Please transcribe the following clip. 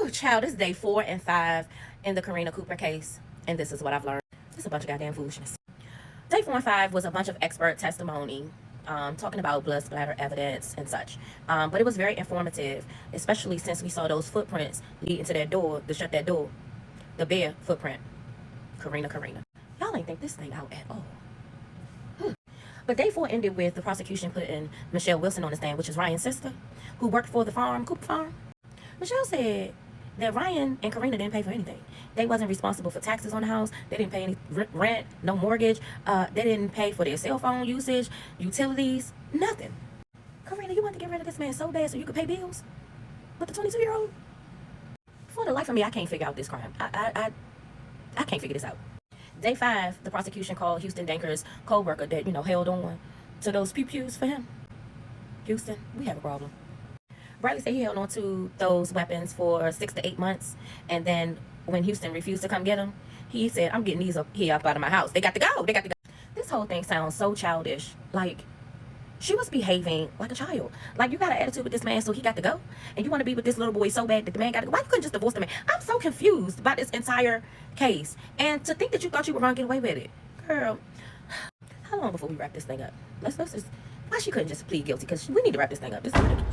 Whew, child, it's day 4 and 5 in the Karina Cooper case, and this is what I've learned. It's a bunch of goddamn foolishness. Day 4 and 5 was a bunch of expert testimony, talking about blood splatter evidence and such. But it was very informative, especially since we saw those footprints leading to that door, to shut that door. The bare footprint. Karina. Y'all ain't think this thing out at all. But day 4 ended with the prosecution putting Michelle Wilson on the stand, which is Ryan's sister, who worked for the farm, Cooper Farm. Michelle said that Ryan and Karina didn't pay for anything. They wasn't responsible for taxes on the house. They didn't pay any rent, no mortgage. They didn't pay for their cell phone usage, utilities, nothing. Karina, you want to get rid of this man so bad so you could pay bills with the 22-year-old? For the life of me, I can't figure out this crime. I can't figure this out. Day 5, the prosecution called Houston Danker's co-worker that, held on to those pew-pews for him. Houston, we have a problem. Bradley said he held on to those weapons for 6 to 8 months. And then when Houston refused to come get them, he said, I'm getting these up out of my house. They got to go. This whole thing sounds so childish. Like, she was behaving like a child. Like, you got an attitude with this man, so he got to go. And you want to be with this little boy so bad that the man got to go. Why you couldn't just divorce the man? I'm so confused about this entire case. And to think that you thought you were going to get away with it. Girl, how long before we wrap this thing up? Let's just, why she couldn't just plead guilty? Because we need to wrap this thing up. This is ridiculous.